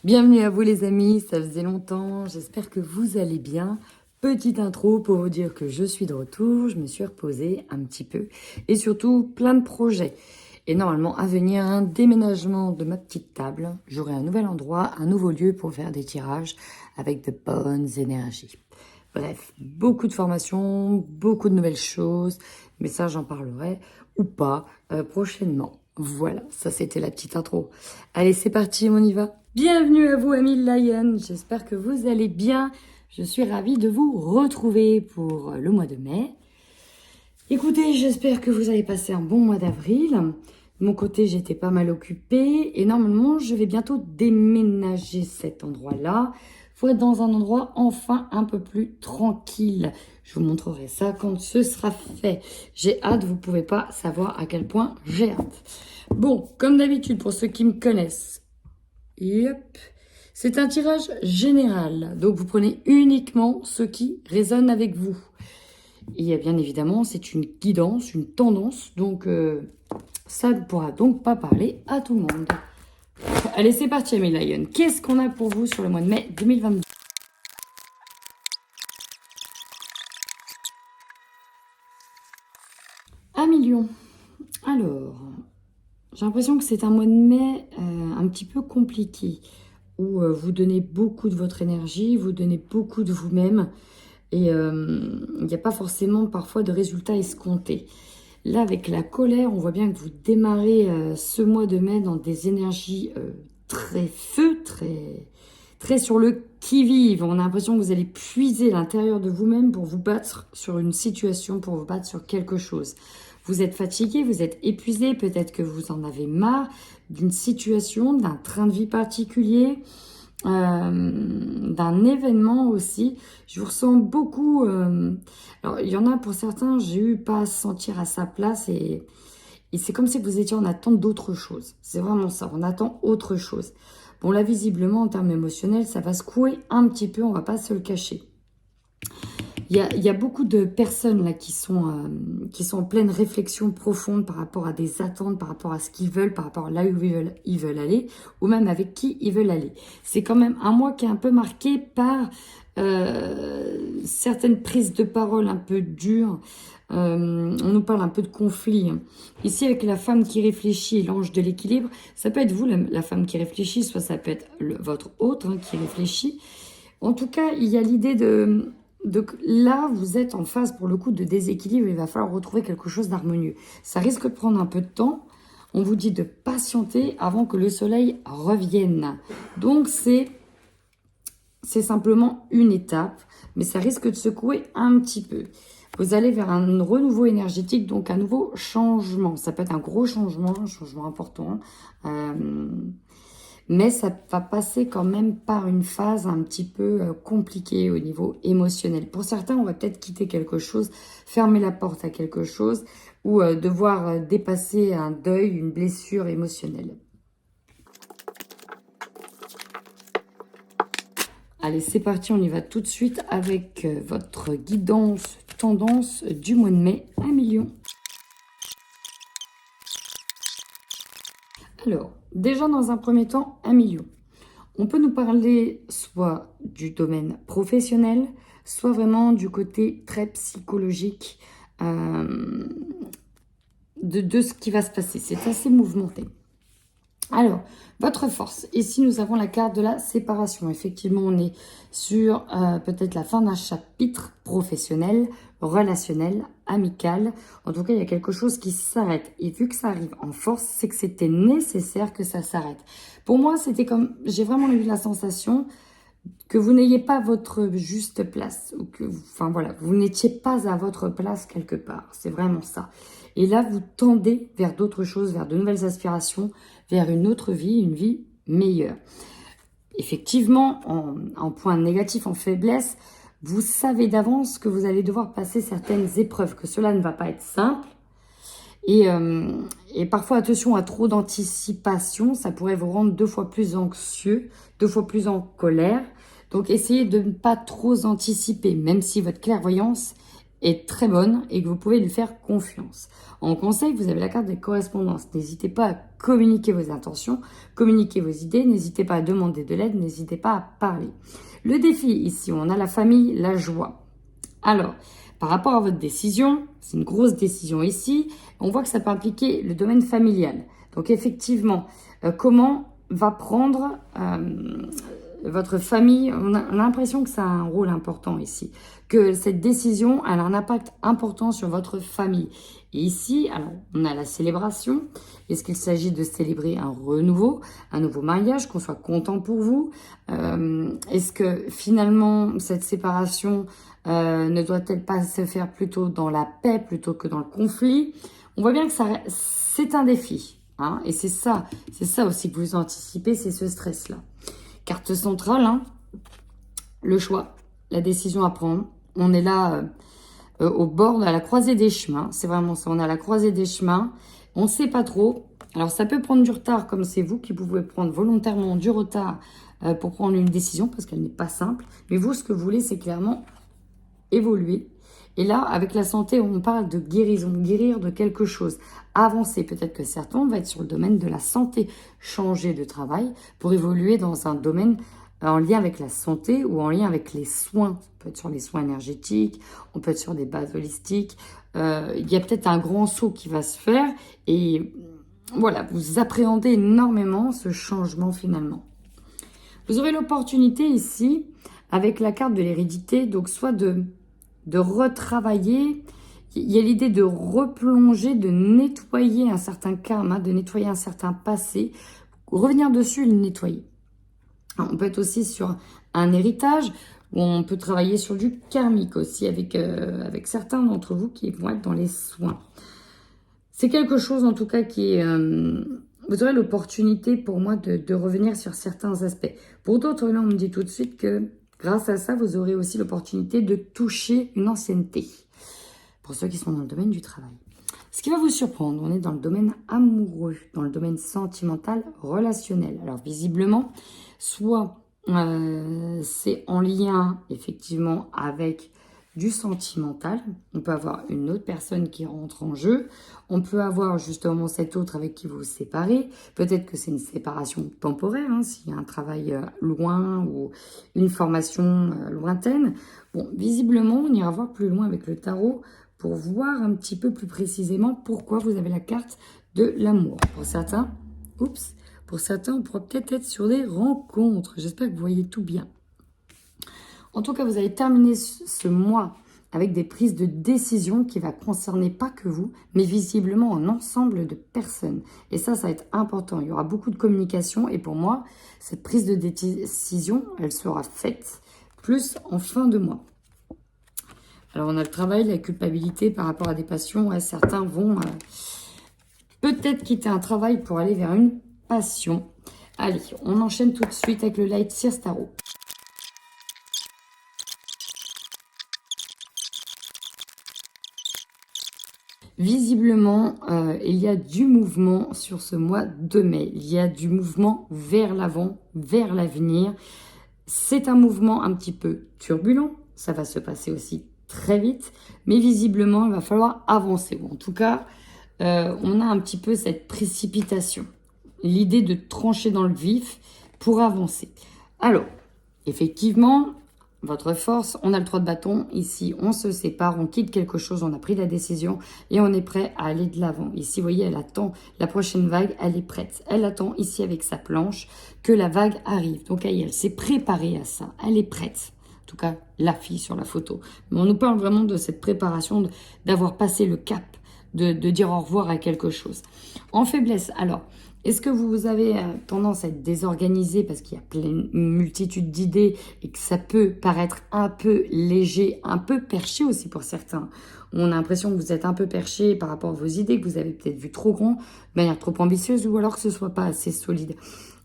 Bienvenue à vous les amis, ça faisait longtemps, j'espère que vous allez bien. Petite intro pour vous dire que je suis de retour, je me suis reposée un petit peu et surtout plein de projets. Et normalement à venir un déménagement de ma petite table, j'aurai un nouvel endroit, un nouveau lieu pour faire des tirages avec de bonnes énergies. Bref, beaucoup de formations, beaucoup de nouvelles choses, mais ça j'en parlerai ou pas prochainement. Voilà, ça c'était la petite intro. Allez, c'est parti, on y va. Bienvenue à vous, amis Lion. J'espère que vous allez bien. Je suis ravie de vous retrouver pour le mois de mai. Écoutez, j'espère que vous avez passé un bon mois d'avril. De mon côté, j'étais pas mal occupée et normalement, je vais bientôt déménager cet endroit-là. Faut être dans un endroit enfin un peu plus tranquille. Je vous montrerai ça quand ce sera fait. J'ai hâte, vous pouvez pas savoir à quel point j'ai hâte. Bon, comme d'habitude, pour ceux qui me connaissent, yep. C'est un tirage général, donc vous prenez uniquement ce qui résonne avec vous. Et bien évidemment, c'est une guidance, une tendance, donc ça ne pourra donc pas parler à tout le monde. Allez, c'est parti, mes Lions. Qu'est-ce qu'on a pour vous sur le mois de mai 2022 ? Un million. Alors, j'ai l'impression que c'est un mois de mai un petit peu compliqué, où vous donnez beaucoup de votre énergie, vous donnez beaucoup de vous-même, et il n'y a pas forcément parfois de résultats escomptés. Là, avec la colère, on voit bien que vous démarrez ce mois de mai dans des énergies très feu, très sur le qui-vive. On a l'impression que vous allez puiser l'intérieur de vous-même pour vous battre sur une situation, pour vous battre sur quelque chose. Vous êtes fatigué, vous êtes épuisé, peut-être que vous en avez marre d'une situation, d'un train de vie particulier, d'un événement aussi. Je vous ressens beaucoup. Alors, il y en a pour certains, j'ai eu pas à se sentir à sa place et c'est comme si vous étiez en attente d'autre chose. C'est vraiment ça, on attend autre chose. Bon, là, visiblement, en termes émotionnels, ça va secouer un petit peu, on va pas se le cacher. Il y a beaucoup de personnes là qui sont en pleine réflexion profonde par rapport à des attentes, par rapport à ce qu'ils veulent, par rapport à là où ils veulent aller, ou même avec qui ils veulent aller. C'est quand même un mois qui est un peu marqué par certaines prises de parole un peu dures. On nous parle un peu de conflit. Ici, avec la femme qui réfléchit et l'ange de l'équilibre, ça peut être vous, la femme qui réfléchit, soit ça peut être votre hôte qui réfléchit. En tout cas, il y a l'idée de... Donc là, vous êtes en phase pour le coup de déséquilibre. Il va falloir retrouver quelque chose d'harmonieux. Ça risque de prendre un peu de temps. On vous dit de patienter avant que le soleil revienne. Donc c'est simplement une étape, mais ça risque de secouer un petit peu. Vous allez vers un renouveau énergétique, donc un nouveau changement. Ça peut être un gros changement, un changement important. Mais ça va passer quand même par une phase un petit peu compliquée au niveau émotionnel. Pour certains, on va peut-être quitter quelque chose, fermer la porte à quelque chose ou devoir dépasser un deuil, une blessure émotionnelle. Allez, c'est parti, on y va tout de suite avec votre guidance, tendance du mois de mai, 1 million. Alors, déjà dans un premier temps, 1 million. On peut nous parler soit du domaine professionnel, soit vraiment du côté très psychologique de ce qui va se passer. C'est assez mouvementé. Alors, votre force. Ici, nous avons la carte de la séparation. Effectivement, on est sur peut-être la fin d'un chapitre professionnel, relationnel, amical. En tout cas, il y a quelque chose qui s'arrête. Et vu que ça arrive en force, c'est que c'était nécessaire que ça s'arrête. Pour moi, c'était comme... J'ai vraiment eu la sensation que vous n'ayez pas votre juste place. Ou que, enfin voilà, vous n'étiez pas à votre place quelque part. C'est vraiment ça. Et là, vous tendez vers d'autres choses, vers de nouvelles aspirations, vers une autre vie, une vie meilleure. Effectivement, en point négatif, en faiblesse, vous savez d'avance que vous allez devoir passer certaines épreuves, que cela ne va pas être simple. Et parfois, attention à trop d'anticipation, ça pourrait vous rendre 2 fois plus anxieux, 2 fois plus en colère. Donc, essayez de ne pas trop anticiper, même si votre clairvoyance est très bonne et que vous pouvez lui faire confiance. En conseil, vous avez la carte des correspondances. N'hésitez pas à communiquer vos intentions, communiquer vos idées, n'hésitez pas à demander de l'aide, n'hésitez pas à parler. Le défi ici, on a la famille, la joie. Alors, par rapport à votre décision, c'est une grosse décision ici, on voit que ça peut impliquer le domaine familial. Donc effectivement, comment va prendre votre famille, on a l'impression que ça a un rôle important ici, que cette décision elle a un impact important sur votre famille. Et ici, alors, on a la célébration. Est-ce qu'il s'agit de célébrer un renouveau, un nouveau mariage, qu'on soit content pour vous? Est-ce que finalement, cette séparation ne doit-elle pas se faire plutôt dans la paix plutôt que dans le conflit? On voit bien que c'est un défi. Hein, et c'est ça aussi que vous anticipez, c'est ce stress-là. Carte centrale, hein, le choix, la décision à prendre. On est là au bord, à la croisée des chemins. C'est vraiment ça, on est à la croisée des chemins. On ne sait pas trop. Alors, ça peut prendre du retard, comme c'est vous qui pouvez prendre volontairement du retard pour prendre une décision, parce qu'elle n'est pas simple. Mais vous, ce que vous voulez, c'est clairement évoluer. Et là, avec la santé, on parle de guérison, guérir de quelque chose, avancer. Peut-être que certains vont être sur le domaine de la santé, changer de travail pour évoluer dans un domaine en lien avec la santé ou en lien avec les soins. On peut être sur les soins énergétiques, on peut être sur des bases holistiques. Il y a peut-être un grand saut qui va se faire et voilà, vous appréhendez énormément ce changement finalement. Vous aurez l'opportunité ici, avec la carte de l'hérédité, donc soit de retravailler, il y a l'idée de replonger, de nettoyer un certain karma, de nettoyer un certain passé, revenir dessus et le nettoyer. Alors, on peut être aussi sur un héritage, où on peut travailler sur du karmique aussi, avec certains d'entre vous qui vont être dans les soins. C'est quelque chose en tout cas qui est... vous aurez l'opportunité pour moi de revenir sur certains aspects. Pour d'autres, là, on me dit tout de suite que grâce à ça, vous aurez aussi l'opportunité de toucher une ancienneté. Pour ceux qui sont dans le domaine du travail. Ce qui va vous surprendre, on est dans le domaine amoureux, dans le domaine sentimental, relationnel. Alors visiblement, soit c'est en lien effectivement avec du sentimental. On peut avoir une autre personne qui rentre en jeu. On peut avoir justement cet autre avec qui vous vous séparez. Peut-être que c'est une séparation temporaire, hein, s'il y a un travail loin ou une formation lointaine. Bon, visiblement, on ira voir plus loin avec le tarot pour voir un petit peu plus précisément pourquoi vous avez la carte de l'amour. Pour certains, on pourra peut-être être sur des rencontres. J'espère que vous voyez tout bien. En tout cas, vous allez terminer ce mois avec des prises de décision qui va concerner pas que vous, mais visiblement un ensemble de personnes. Et ça va être important. Il y aura beaucoup de communication et pour moi, cette prise de décision, elle sera faite plus en fin de mois. Alors, on a le travail, la culpabilité par rapport à des passions. Ouais, certains vont peut-être quitter un travail pour aller vers une passion. Allez, on enchaîne tout de suite avec le Light Seers Tarot. Visiblement, il y a du mouvement sur ce mois de mai. Il y a du mouvement vers l'avant, vers l'avenir. C'est un mouvement un petit peu turbulent. Ça va se passer aussi très vite. Mais visiblement, il va falloir avancer. Ou en tout cas, on a un petit peu cette précipitation. L'idée de trancher dans le vif pour avancer. Alors, effectivement... Votre force, on a le 3 de bâton. Ici, on se sépare, on quitte quelque chose, on a pris la décision et on est prêt à aller de l'avant. Ici, vous voyez, elle attend la prochaine vague, elle est prête. Elle attend ici avec sa planche que la vague arrive. Donc, elle s'est préparée à ça, elle est prête. En tout cas, la fille sur la photo. Mais on nous parle vraiment de cette préparation, d'avoir passé le cap, de dire au revoir à quelque chose. En faiblesse, alors... Est-ce que vous avez tendance à être désorganisé parce qu'il y a une multitude d'idées et que ça peut paraître un peu léger, un peu perché aussi pour certains? On a l'impression que vous êtes un peu perché par rapport à vos idées, que vous avez peut-être vu trop grand, de manière trop ambitieuse ou alors que ce soit pas assez solide.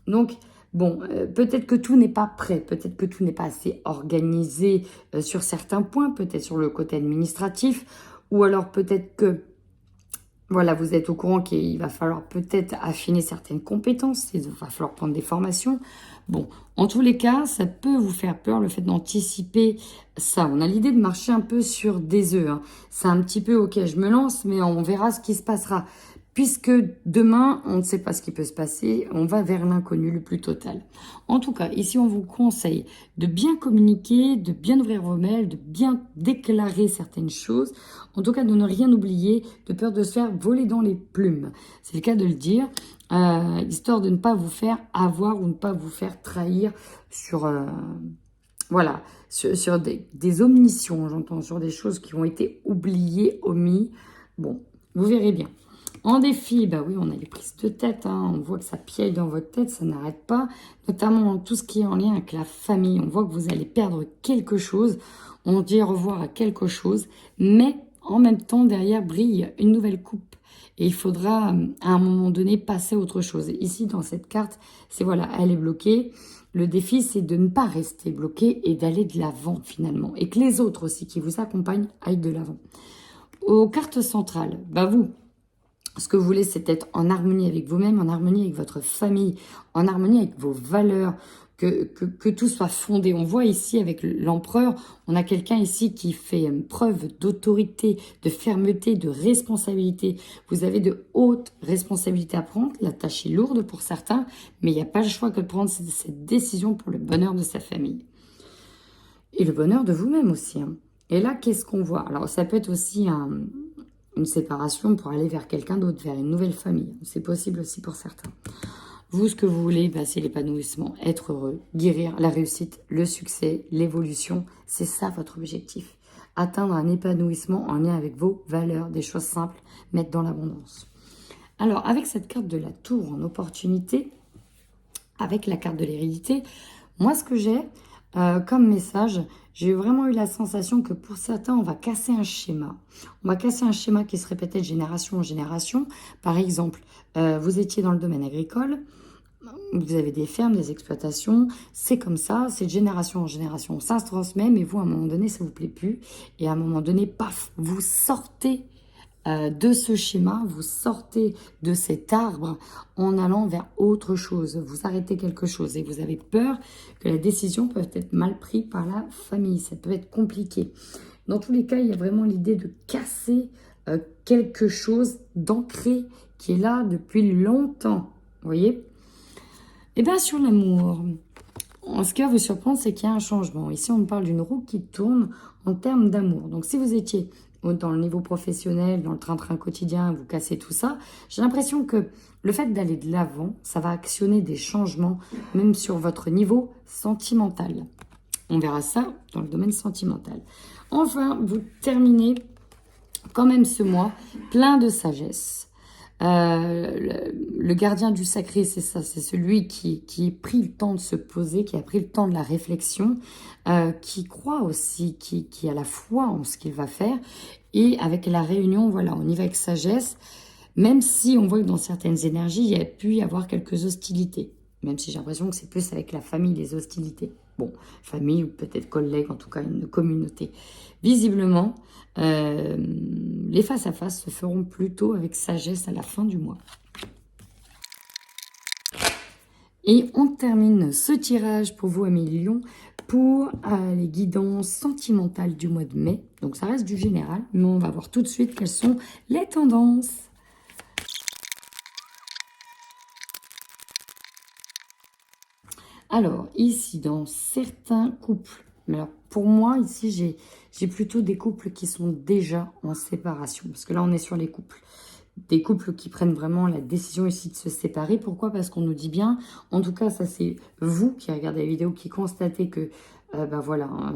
Donc, bon, peut-être que tout n'est pas prêt, peut-être que tout n'est pas assez organisé sur certains points, peut-être sur le côté administratif ou alors peut-être que voilà, vous êtes au courant qu'il va falloir peut-être affiner certaines compétences, il va falloir prendre des formations. Bon, en tous les cas, ça peut vous faire peur, le fait d'anticiper ça. On a l'idée de marcher un peu sur des œufs, hein. C'est un petit peu, ok, je me lance, mais on verra ce qui se passera. Puisque demain, on ne sait pas ce qui peut se passer, on va vers l'inconnu le plus total. En tout cas, ici, on vous conseille de bien communiquer, de bien ouvrir vos mails, de bien déclarer certaines choses. En tout cas, de ne rien oublier, de peur de se faire voler dans les plumes. C'est le cas de le dire, histoire de ne pas vous faire avoir ou ne pas vous faire trahir sur... voilà, sur des omissions, j'entends, sur des choses qui ont été oubliées, omises. Bon, vous verrez bien. En défi, bah oui, on a les prises de tête, hein. On voit que ça piaille dans votre tête, ça n'arrête pas, notamment dans tout ce qui est en lien avec la famille. On voit que vous allez perdre quelque chose, on dit au revoir à quelque chose, mais en même temps, derrière brille une nouvelle coupe. Et il faudra, à un moment donné, passer à autre chose. Ici, dans cette carte, c'est voilà, elle est bloquée. Le défi, c'est de ne pas rester bloqué et d'aller de l'avant, finalement. Et que les autres aussi, qui vous accompagnent, aillent de l'avant. Aux cartes centrales, bah vous... Ce que vous voulez, c'est être en harmonie avec vous-même, en harmonie avec votre famille, en harmonie avec vos valeurs, que tout soit fondé. On voit ici avec l'empereur, on a quelqu'un ici qui fait preuve d'autorité, de fermeté, de responsabilité. Vous avez de hautes responsabilités à prendre. La tâche est lourde pour certains, mais il n'y a pas le choix que de prendre cette décision pour le bonheur de sa famille. Et le bonheur de vous-même aussi, hein. Et là, qu'est-ce qu'on voit? Alors, ça peut être aussi une séparation pour aller vers quelqu'un d'autre, vers une nouvelle famille. C'est possible aussi pour certains. Vous, ce que vous voulez, bah, c'est l'épanouissement, être heureux, guérir, la réussite, le succès, l'évolution. C'est ça votre objectif. Atteindre un épanouissement en lien avec vos valeurs, des choses simples, mettre dans l'abondance. Alors, avec cette carte de la tour en opportunité, avec la carte de l'hérédité, moi, ce que j'ai comme message, j'ai vraiment eu la sensation que pour certains, on va casser un schéma. On va casser un schéma qui se répétait de génération en génération. Par exemple, vous étiez dans le domaine agricole, vous avez des fermes, des exploitations, c'est comme ça, c'est de génération en génération, ça se transmet, mais vous, à un moment donné, ça vous plaît plus. Et à un moment donné, paf, vous sortez de ce schéma, vous sortez de cet arbre en allant vers autre chose. Vous arrêtez quelque chose et vous avez peur que la décision peut être mal prise par la famille. Ça peut être compliqué. Dans tous les cas, il y a vraiment l'idée de casser quelque chose d'ancré qui est là depuis longtemps. Vous voyez? Et bien sur l'amour, ce qui va vous surprendre, c'est qu'il y a un changement. Ici, on parle d'une roue qui tourne en termes d'amour. Donc, si vous étiez dans le niveau professionnel, dans le train-train quotidien, vous cassez tout ça, j'ai l'impression que le fait d'aller de l'avant, ça va actionner des changements, même sur votre niveau sentimental. On verra ça dans le domaine sentimental. Enfin, vous terminez quand même ce mois plein de sagesse. Le gardien du sacré, c'est ça, c'est celui qui a pris le temps de se poser, qui a pris le temps de la réflexion, qui croit aussi, qui a la foi en ce qu'il va faire. Et avec la réunion, voilà, on y va avec sagesse, même si on voit que dans certaines énergies, il y a pu y avoir quelques hostilités. Même si j'ai l'impression que c'est plus avec la famille, les hostilités. Bon, famille ou peut-être collègues, en tout cas une communauté. Visiblement, les face-à-face se feront plutôt avec sagesse à la fin du mois. Et on termine ce tirage pour vous, amis Lions, pour les guidances sentimentales du mois de mai. Donc ça reste du général, mais on va voir tout de suite quelles sont les tendances. Alors, ici, dans certains couples, mais alors pour moi, ici, j'ai plutôt des couples qui sont déjà en séparation. Parce que là, on est sur les couples. Des couples qui prennent vraiment la décision ici de se séparer. Pourquoi? Parce qu'on nous dit bien, en tout cas, ça c'est vous qui regardez la vidéo, qui constatez que, ben voilà, hein,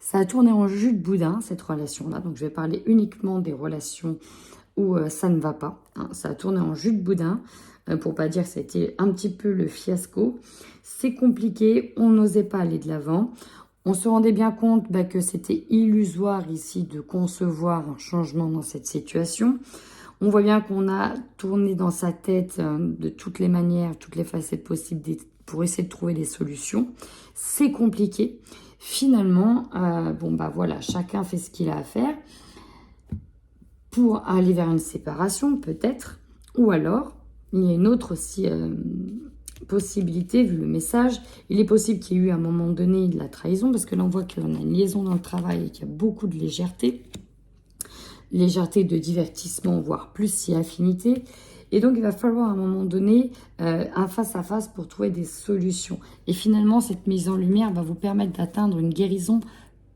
ça a tourné en jus de boudin, cette relation-là. Donc, je vais parler uniquement des relations où ça ne va pas, hein. Ça a tourné en jus de boudin, pour pas dire que c'était un petit peu le fiasco. C'est compliqué, on n'osait pas aller de l'avant. On se rendait bien compte que c'était illusoire ici de concevoir un changement dans cette situation. On voit bien qu'on a tourné dans sa tête de toutes les manières, toutes les facettes possibles pour essayer de trouver des solutions. C'est compliqué. Finalement, voilà, chacun fait ce qu'il a à faire pour aller vers une séparation peut-être, ou alors il y a une autre aussi possibilité, vu le message. Il est possible qu'il y ait eu à un moment donné de la trahison, parce que là, on voit qu'on a une liaison dans le travail et qu'il y a beaucoup de légèreté. Légèreté de divertissement, voire plus si affinité. Et donc, il va falloir à un moment donné un face-à-face pour trouver des solutions. Et finalement, cette mise en lumière va vous permettre d'atteindre une guérison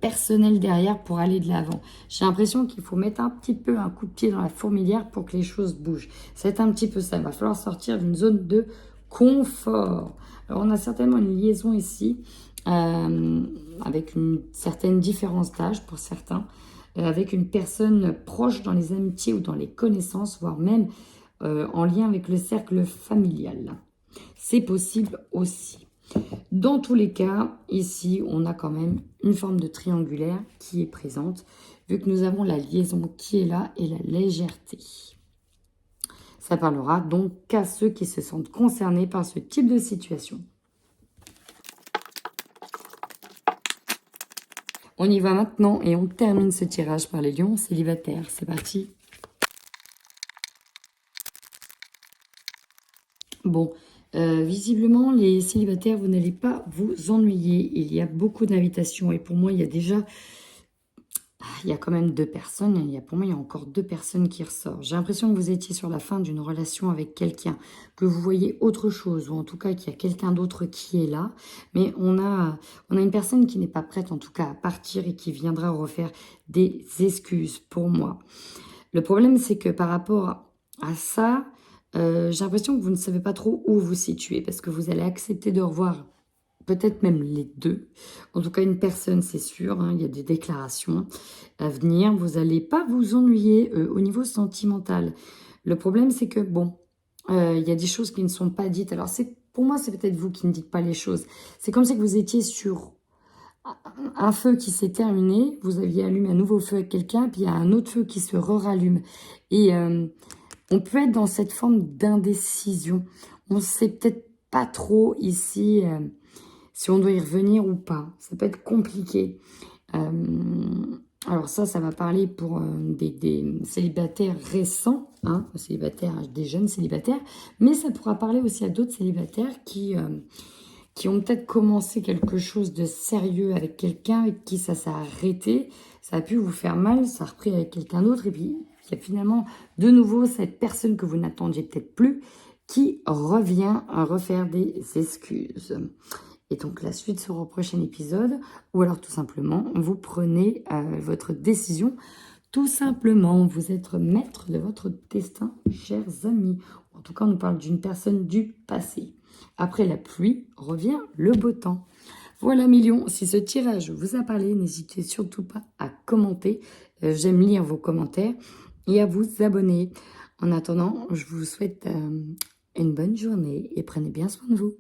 personnelle derrière pour aller de l'avant. J'ai l'impression qu'il faut mettre un petit peu un coup de pied dans la fourmilière pour que les choses bougent. C'est un petit peu ça. Il va falloir sortir d'une zone de confort. Alors, on a certainement une liaison ici avec une certaine différence d'âge pour certains, avec une personne proche dans les amitiés ou dans les connaissances, voire même en lien avec le cercle familial. C'est possible aussi. Dans tous les cas, ici, on a quand même une forme de triangulaire qui est présente, vu que nous avons la liaison qui est là et la légèreté. Ça parlera donc qu'à ceux qui se sentent concernés par ce type de situation. On y va maintenant et on termine ce tirage par les lions célibataires. C'est parti. Bon, visiblement, les célibataires, vous n'allez pas vous ennuyer. Il y a beaucoup d'invitations. Et pour moi, il y a déjà... Il y a quand même 2 personnes. Pour moi, il y a encore 2 personnes qui ressortent. J'ai l'impression que vous étiez sur la fin d'une relation avec quelqu'un, que vous voyez autre chose, ou en tout cas qu'il y a quelqu'un d'autre qui est là. Mais on a une personne qui n'est pas prête, en tout cas, à partir et qui viendra refaire des excuses pour moi. Le problème, c'est que par rapport à ça, j'ai l'impression que vous ne savez pas trop où vous situer, parce que vous allez accepter de revoir peut-être même les 2. En tout cas, une personne, c'est sûr, hein, il y a des déclarations à venir. Vous n'allez pas vous ennuyer au niveau sentimental. Le problème, c'est que, bon, il y a des choses qui ne sont pas dites. Alors, pour moi, c'est peut-être vous qui ne dites pas les choses. C'est comme si vous étiez sur un feu qui s'est terminé. Vous aviez allumé un nouveau feu avec quelqu'un, puis il y a un autre feu qui se rallume. Et on peut être dans cette forme d'indécision. On ne sait peut-être pas trop ici... si on doit y revenir ou pas. Ça peut être compliqué. Alors ça va parler pour des célibataires récents, hein, des jeunes célibataires, mais ça pourra parler aussi à d'autres célibataires qui ont peut-être commencé quelque chose de sérieux avec quelqu'un, avec qui ça s'est arrêté, ça a pu vous faire mal, ça a repris avec quelqu'un d'autre, et puis il y a finalement de nouveau cette personne que vous n'attendiez peut-être plus, qui revient à refaire des excuses. Et donc, la suite sera au prochain épisode. Ou alors, tout simplement, vous prenez votre décision. Tout simplement, vous êtes maître de votre destin, chers amis. En tout cas, on nous parle d'une personne du passé. Après la pluie, revient le beau temps. Voilà, millions. Si ce tirage vous a parlé, n'hésitez surtout pas à commenter. J'aime lire vos commentaires et à vous abonner. En attendant, je vous souhaite une bonne journée et prenez bien soin de vous.